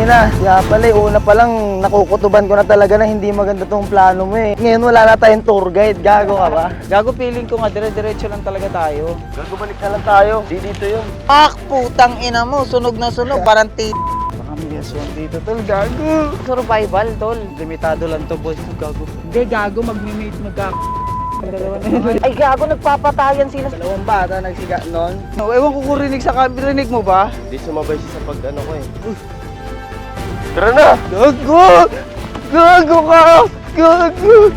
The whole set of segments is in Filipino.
Tangina, kaya pala una pa lang nakukutuban ko na talaga na hindi maganda tong plano mo eh. Ngayon wala na tayong tour guide, gago ka ba? Gago, feeling ko nga dire-diretso lang talaga tayo. Gago, balik na lang tayo. Di dito yun. Putang ina mo, sunog na sunog, parang Baka may aswan dito tol, gago. survival, tol. Limitado lang to, boss. Gago. Hindi, gago, magmi-mate Ay, gago, nagpapatayan sila. Dalawang bata nagsiga nun. Ewan ko kung rinig sa rinig mo ba? Hindi sumabay siya sa pag-ano ko eh. Tara na! Gago! Gago ka! Gago!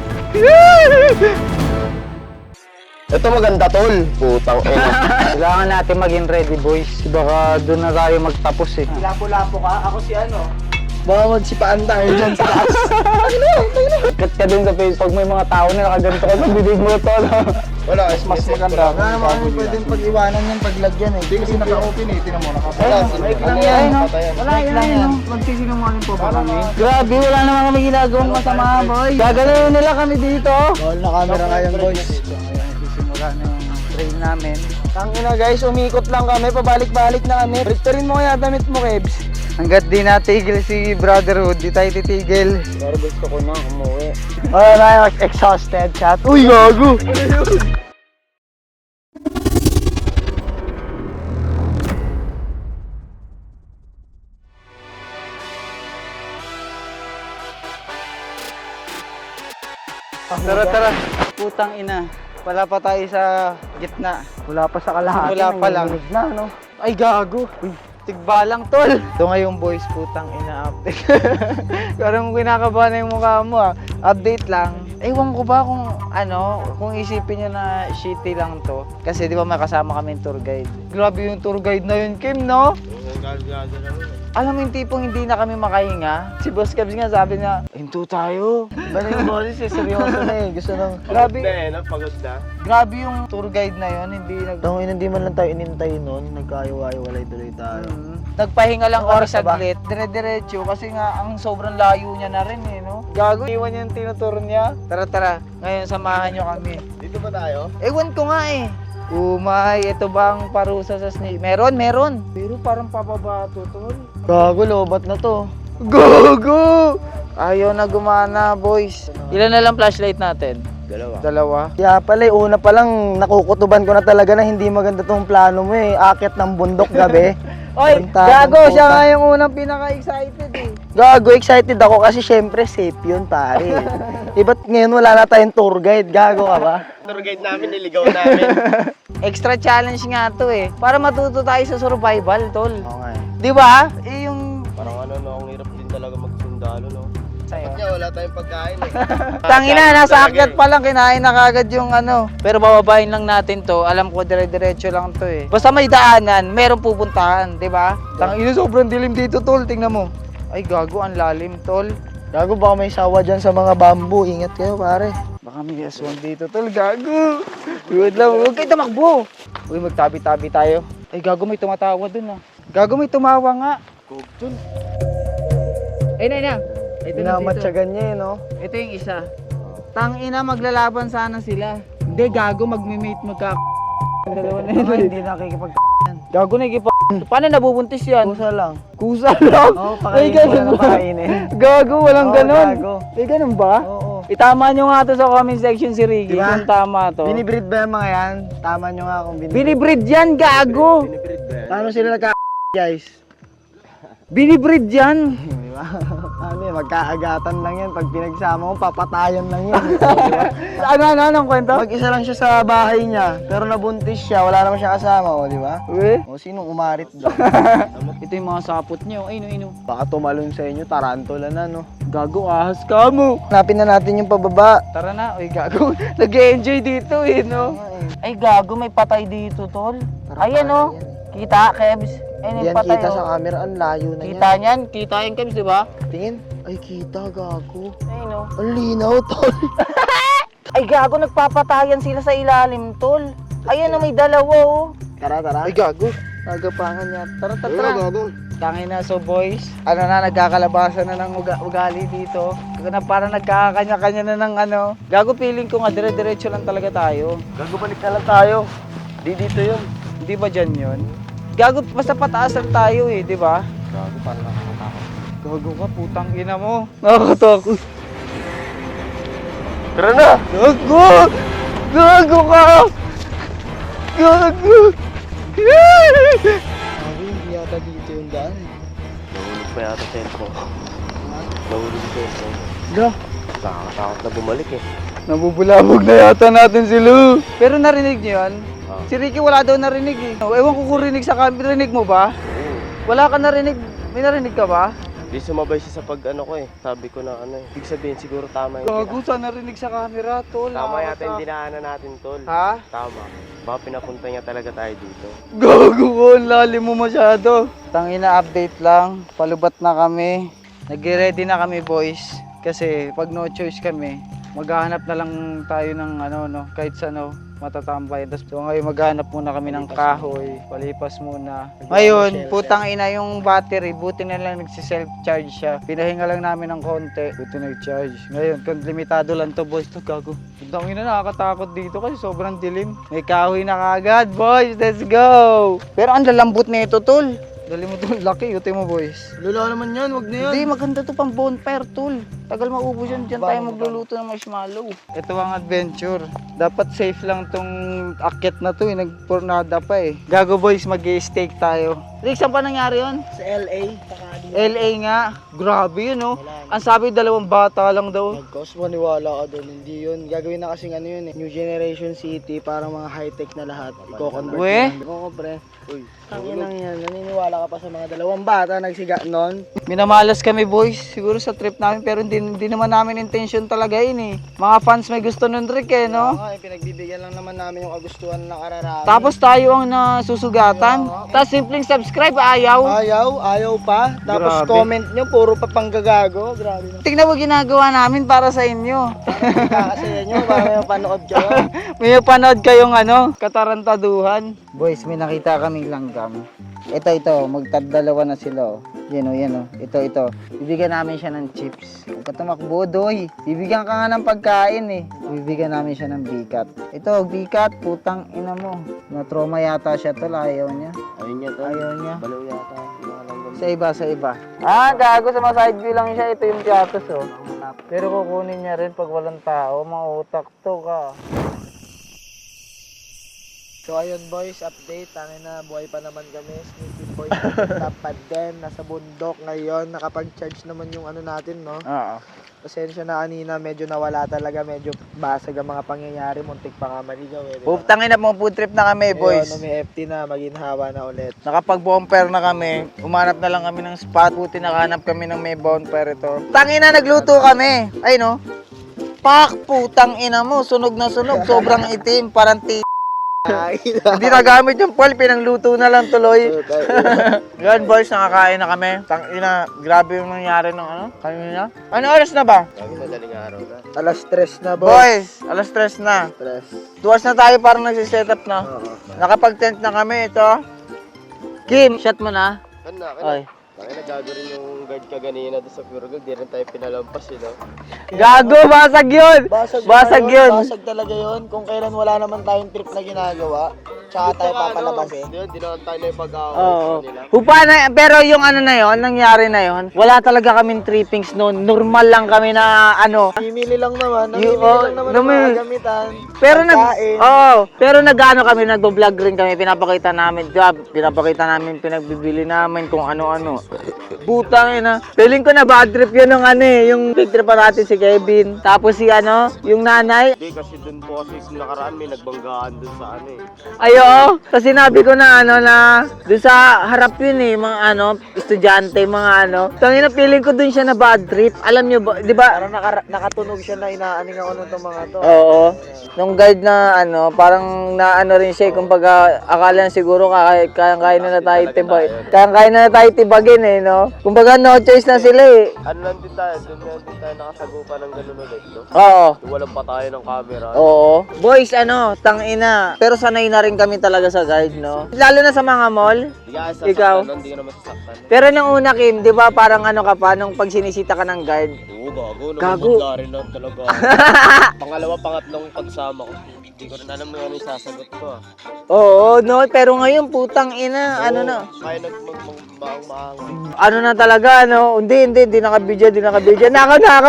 Ito maganda tol. Putang ina. Kailangan natin maging ready, boys. Baka doon na tayo magtapos eh. Lapo-lapo ka, ako si ano. Baka magsipaan tayo dyan sa taas. Kat ka din sa Facebook, may mga tao na nakaganto ka sa bibig mo to. Wala, mas maganda. Wala naman kami pwedeng pag-iwanan yan, paglagyan eh. Hindi kasi naka-open eh, tinan mo, naka-plus. Mic lang yan, no? Wala yan, no? Magsisinungaling po ba kami? Grabe, wala naman kami ginagawang masama, boy. Gagalaw nila kami dito. Bawal na camera ngayon, boys. Sisimula na yung train namin. Tangina guys, umikot lang kami, pabalik-balik na kami. Riktarin mo kaya damit mo, Kebs. Hanggat di natigil si Brotherhood, di tayo titigil. Pero gusto ko na umuwi. Wala na, exhausted chat. Uy, gago! Tara, tara. Putang ina. Wala pa tayo sa gitna. Wala pa sa kalahati. Wala pa lang. nanginginig na, no? Ay, gago. Uy, tigbalang, tol. Ito ngayong boys, putang ina update. Parang kinakabahan na yung mukha mo ah. Update lang. Ewan ko ba kung ano, kung isipin nyo na shitty lang to. Kasi di ba may kasama kami yung tour guide. Grabe yung tour guide na yun, Kim, no? Alam mo yung tipong hindi na kami makahinga? Si Boss Cabs nga sabi niya, hinto tayo. Iba na yung boses eh, seryoso na eh. Gusto nang... Grabe, Pagod na. grabe yung tour guide na yun, hindi nag... Tangin, hindi man lang tayo inintay nun. Nagkayo-walay tuloy tayo. Nagpahinga lang Ang kami oras na ba? saglit, dire-diretso kasi nga ang sobrang layo niya na rin eh, no? Gago, iwan niya yung tinuturo niya. Tara, tara, ngayon samahan niyo kami. Dito ba tayo? Ewan ko nga eh. Umay, ito bang parusa sa snake? Meron. Pero parang pababa to, tol. Gago, lobat na to. Gogo! Ayaw na gumana, boys. Ilan na lang flashlight natin? Dalawa. Kaya pala, una pa lang nakukutuban ko na talaga na hindi maganda tong plano mo eh. Akit ng bundok gabi. Oy, Tarantadong gago, siya puta. nga yung unang pinaka-excited eh. Gago, excited ako kasi syempre safe yun pare. Ba't ngayon wala na tayong tour guide? Gago ka ba? Tour guide namin, niligaw namin. Extra challenge nga to eh. Para matuto tayo sa survival, tol. Oo nga eh. Di ba? Eh yung Parang ano no, ang hirap din talaga magsundalo no. sa'yo. Kaya wala tayong pagkain eh. Tangina, nasa akyat pa lang, kinain na kagad yung ano. Pero bababayin lang natin to. Alam ko, dire-diretso lang to eh. Basta may daanan, merong pupuntahan, di ba? Tangina, sobrang dilim dito, tol. Tingnan mo. Ay, gago, ang lalim, tol. Gago, baka may sawa dyan sa mga bamboo. Ingat kayo pare. Baka may aswang dito, tol. Gago. Good lang. Huwag kayo tumakbo. Uy, magtabi-tabi tayo. Ay, gago, may tumatawa dun ah. Gago, may tumawa nga. Dun. Ay, na. Ito na dito. Pinamatsagan niya eh no. Ito yung isa. Tangina, maglalaban sana sila. Hindi, gago, magme-mate dalawa na yun. Hindi nakikipag... Gago na paano nabubuntis yan? Kusa lang. Kusa lang? Oo, Ay, pakainin ko ganun na ba? pakainin. Gago, walang Oo, ganon. gago. Ay, ganun ba? Oo. Itama nyo nga to sa comment section si Ricky Diba? kung tama to. Binibreed ba yung mga yan? Tama nyo nga kung binibreed. Binibreed yan, gago! Paano sila nagka... guys? Binibreed yan! Di ba? Ano yun, magkaagatan lang yan. Pag pinagsama mo, papatayan lang yan. Anong kwento? Mag-isa lang siya sa bahay niya, pero nabuntis siya, wala naman siya kasama, o di ba? Eh? O sinong umarit doon? Ito yung mga sapot nyo. Ay, no. Baka tumalon sa inyo, tarantula na, no? Gago, ahas ka mo. Hanapin na natin yung pababa. Tara na, uy, gago. Nag-enjoy dito eh, no? Ay, gago, may patay dito, tol. Ayan, no? Kita, Kebs. Ayun Yan yung patay, kita oh. sa camera, ang layo na Kita yan. niyan, kita yung Kebs, di ba? Tingin. Ay, kita, gago. Ayun, no? Ang linaw, tol. Ay, gago, nagpapatayan sila sa ilalim, tol. Ayan na, may dalawa, oh. Tara, tara. Ay, gago. Nagapangan niya. Tara, tara. Tangin na, so boys, ano na, nagkakalabasan na ng ugali dito. Parang nagkakanya-kanya na ng ano. Gago, feeling ko nga, dire-diretso lang talaga tayo. Gago, balik na lang tayo. Di dito yun. Di ba dyan yun? Gago, basta pataas lang tayo eh, di ba? Gago, parang nakakatakot. Gago ka, putang ina mo. Nakakatakot. Tara na! Gago! Gago ka! Gago! Sabi, hindi yata dito yung daan. Nahulog pa yata tempo. Nahulog yung tempo. Ga, Nakakatakot na bumalik eh. nabubulabog na yata natin si Lou. Pero narinig niyo yan? Ah. Si Ricky wala daw narinig eh. Ewan ko kung rinig sa camera. Rinig mo ba? Oo. Wala ka narinig. May narinig ka ba? Di sumabay siya sa pag ano ko eh. Sabi ko na ano eh. Ibig sabihin siguro tama yun. Gago, sana narinig sa camera, tol. Tama yata yung Nakakata- dinaanan natin, tol. Ha? Tama. Baka pinapunta niya talaga tayo dito. Gago ko, lalim mo masyado. Tangina, update lang. Palubat na kami. Nag-ready na kami, boys. Kasi pag no choice kami, maghahanap na lang tayo ng ano, no, kahit sa ano, matatambay. So ngayon maghanap muna kami ng kahoy. Palipas muna. Ngayon, putang ina yung battery. Buti na lang nagsi-self-charge siya. Pinahinga lang namin ng konti. Buti nag-charge. Ngayon, kung limitado lang to, boys, to gago. Putang ina, nakakatakot dito kasi sobrang dilim. May kahoy na kagad, boys. Let's go! Pero ang lalambot na ito, tol. Dali mo tol, laki. Uti mo, boys. Lula naman yan, wag na Hindi, maganda to pang bonfire, tol. Tagal maubos yan. Diyan tayo magluluto ng marshmallow. Ito ang adventure. Dapat safe lang tong akyat na to eh. Nagpornada pa eh. Gago boys, mag-steak tayo. Rick, saan pa nangyari yun? Sa LA. LA nga. Grabe yun oh. Ang sabi 2 bata lang daw. Nagkos, maniwala ka doon. Hindi yun. Gagawin na kasing ano yun eh. New Generation City, parang mga high-tech na lahat. Iko-convert We? na. Oo, pre. Uy, ang inang yan. Naniniwala ka pa sa mga 2 bata nagsiga noon. Minamalas kami boys. Siguro sa trip namin pero hindi naman namin intention talaga yun eh. Mga fans may gusto nun Rick eh no? Oo, pinagbibigyan lang naman namin yung kagustuhan ng nakararami. Tapos tayo ang nasusugatan. Tapos simpleng subscribe ayaw. Ayaw pa. Tapos Grabe. comment nyo, puro pa panggagago. Grabe na. Tignan mo ginagawa namin para sa inyo. Kakasaya nyo, para may panood kayo. May panood kayong ano, katarantaduhan. Boys, may nakita kaming langgam. Ito, magtadalawa na sila oh. Yan oh. Ito. Bibigyan namin siya ng chips. Huwag ka tumakbo, doy. Bibigyan ka nga ng pagkain eh. Bibigyan namin siya ng bikat. Ito, bikat, putang ina mo. Na-trauma yata siya tol, ayaw niya. Ayun niya to. Ayaw niya. Balaw yata. Sa iba. Ah, gago sa mga side view lang siya. Ito yung piatos oh. Pero kukunin niya rin pag walang tao. Mga utak to ka. So ayun boys, update. Tangin na, buhay pa naman kami. Sneaky boys, tapad din. Nasa bundok ngayon. Nakapag-charge naman yung ano natin, no? Oo. Pasensya na kanina, medyo nawala talaga. Medyo basag ang mga pangyayari. Muntik pa nga maligaw eh. Diba? Putangin na mo, food trip na kami, boys. Ayun, may FT na, maginhawa na ulit. Nakapag-bonfire na kami. Umanap na lang kami ng spot. Buti nakahanap kami ng may bonfire ito. Tangin na, nagluto kami. Ay no. Pak, putang ina mo. Sunog na sunog. Sobrang itim. Parang Hindi nagamit yung pulp. Pinangluto na lang tuloy. Yan boys, nakakain na kami. Tangina, grabe yung nangyari ng ano. Kanina. Ano oras na ba? Madaling araw na. Alas 3 na Boys, alas 3 na. 3. 2 hours na tayo parang nagsiset-up na. Nakapag-tent na kami. Ito. Kim, shot mo na. Ay. Nagago rin yung guard ka ganina doon sa Pure Gold. Di rin tayo pinalampas yun, no? Gago, basag yun! Basag yun! Basag talaga yun. Kung kailan wala naman tayong trip na ginagawa, tsaka tayo papalabas eh. Di naman tayo na yung pag-away Oo. nila. Hupa na, pero yung ano na yon, nangyari na yon, wala talaga kaming trippings noon. Normal lang kami na ano. Namimili lang naman. Namimili Oo, lang naman ng mga gamitan. Pero pagkain. pero nag-ano kami, nagbo-vlog rin kami, pinapakita namin, pinagbibili namin kung ano-ano. Butang ina. Feeling ko na bad trip yun ng ano eh, yung big trip pa natin si Kevin. Tapos si ano, yung nanay. Hindi kasi dun po kasi nakaraan may nagbanggaan dun sa ano eh. Ayo, kasi sinabi ko na ano na doon sa harap yun eh, mga ano, estudyante, mga ano. Tangina, feeling ko doon siya na bad trip. Alam nyo ba, di ba? Parang nakatunog siya na inaaning ako nung mga to. Oo. Nung guide na ano, parang naano rin siya, kumbaga akala siguro kaya na tayo tibagin eh, no? Kumbaga no choice na sila eh. Ano lang din tayo, dun lang din tayo nakasagupan ng ganun ulit, no? Oo. Walang pa tayo ng camera. Oo. Boys, ano, tangina. Pero sanay na rin kami talaga sa guide, no? Lalo na sa mga mall. Hindi ka sasaktan, Ikaw? Hindi ka naman sasaktan. Pero nung una, Kim, di ba parang ano ka pa, nung pag sinisita ka ng guide? Oo, gago. Gago. Gago. Rin lang talaga. Pangalawa, pangatlong pagsama ko. Hindi ko rin alam ano yung sasagot ko. Oo, no? Pero ngayon, putang ina, ano na. Kaya Ano na talaga, ano? Hindi nakabidyo.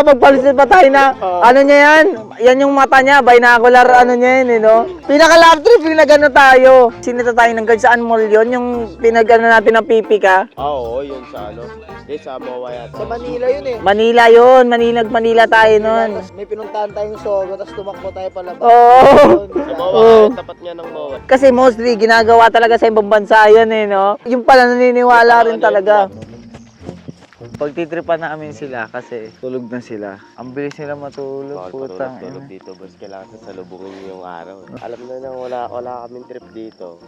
Magpalisit pa tayo na, ano niya yan? Yan yung mata niya, binocular, ano niya yan, no? Pinaka-love trip, pinag-ano tayo. Sinita tayo ng guard, saan mall yun? Yung pinag-ano natin ng pipi ka? Oo, yun sa ano. Sa Moa yata. Sa Manila yun eh. Manila yun, Manila tayo nun. Tapos may pinuntahan tayong Sogo, tapos tumakbo tayo palabas. Oo. Sa Moa, tapat niya ng Moa. Kasi mostly, ginagawa talaga sa ibang bansa yun eh, no? Yung pala naniniwala rin talaga. Pagtitripan namin sila kasi tulog na sila. Ang bilis nila matulog, putang Tulog ina. dito, boss. Kailangan sa salubungin yung araw. Alam na nang wala kaming trip dito.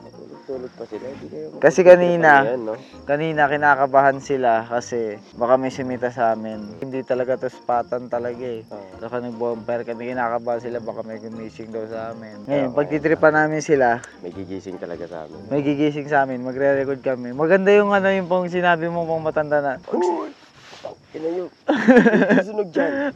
Tulog pa sila. Hindi kayo Kasi kanina, Ayan, no? kanina kinakabahan sila kasi baka may simita sa amin. Hindi talaga to spatan talaga eh. Saka nag-bonfire kami, kinakabahan sila baka may gumising daw sa amin. Ngayon, pagtitripan namin sila, May gigising talaga sa amin. may gigising sa amin, magre-record kami. Maganda yung ano yung pong sinabi mo pong matanda na. Inayo. Susunog dyan.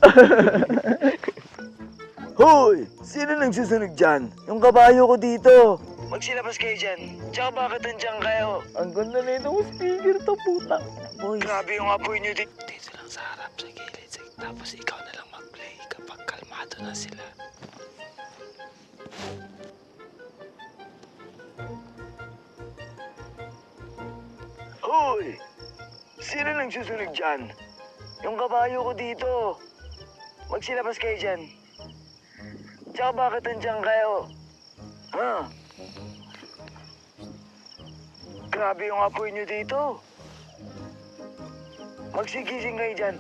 Hoy! Sino nagsusunog dyan? Yung kabayo ko dito. Magsilabas kayo dyan. Tsaka bakit nandiyan kayo? Ang ganda na itong speaker to puta. Boys. Grabe yung apoy nyo dito. Dito lang sa harap sa gilid. Tapos ikaw na lang mag-play kapag kalmado na sila. Hoy! Sino nagsusunog dyan? Yung kabayo ko dito. Magsilabas kayo dyan. Tsaka bakit nandiyan kayo? Ha? Grabe yung apoy nyo dito. Magsigising kayo dyan.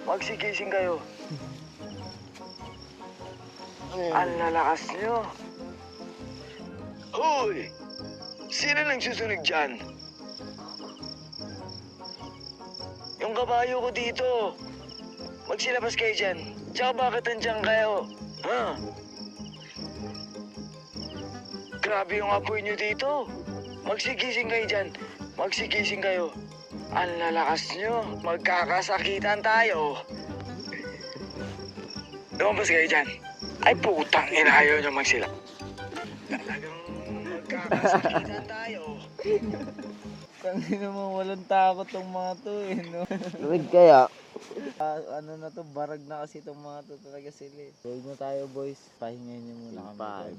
Magsigising kayo. Ang lalakas nyo. Hoy! Sino nagsusunog dyan? Yung kabayo ko dito. Magsilabas kayo dyan. Tsaka bakit nandiyan kayo? Ha? Grabe yung apoy nyo dito. Magsigising kayo dyan. Magsigising kayo. Ang lalakas nyo. Magkakasakitan tayo. Lumabas kayo dyan. Ay putang ina, ayaw nyo magsila. Talagang magkakasakitan tayo. Tangina mo, walang takot tong mga to eh, no? Luwid kaya. Ano na to, barag na kasi tong mga to talaga sila eh. Huwag na tayo boys, pahingayin nyo muna kami.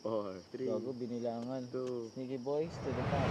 5, 4, 3, Bago binilangan. 2. Sneaky boys, to the top.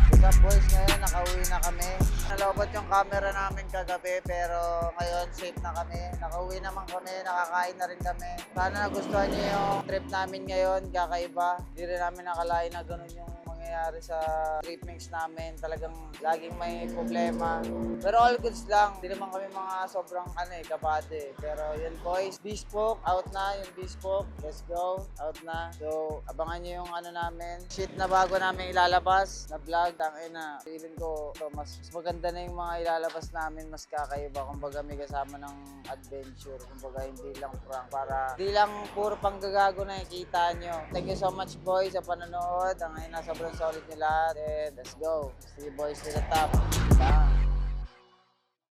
What's up boys, ngayon nakauwi na kami. Nalobot yung camera namin kagabi pero ngayon safe na kami. Nakauwi naman kami, nakakain na rin kami. Sana nagustuhan niyo yung trip namin ngayon, kakaiba. Hindi rin namin nakalain na ganun yung mangyayari sa trip mix namin. Talagang laging may problema. Pero all goods lang. Hindi naman kami mga sobrang kabate. Pero yun boys, Bespoke, out na yung Bespoke. Let's go, out na. So, abangan nyo yung namin. Shit na bago namin ilalabas na vlog. Tangina, feeling ko to, mas maganda na yung mga ilalabas namin. Mas kakaiba. Kumbaga may kasama ng adventure. Kumbaga hindi lang prank. Para hindi lang puro panggagago na ikita nyo. Thank you so much boys sa panonood. Ang ina, sobrang solid nyo lahat. And let's go. See you boys to the top. Bye.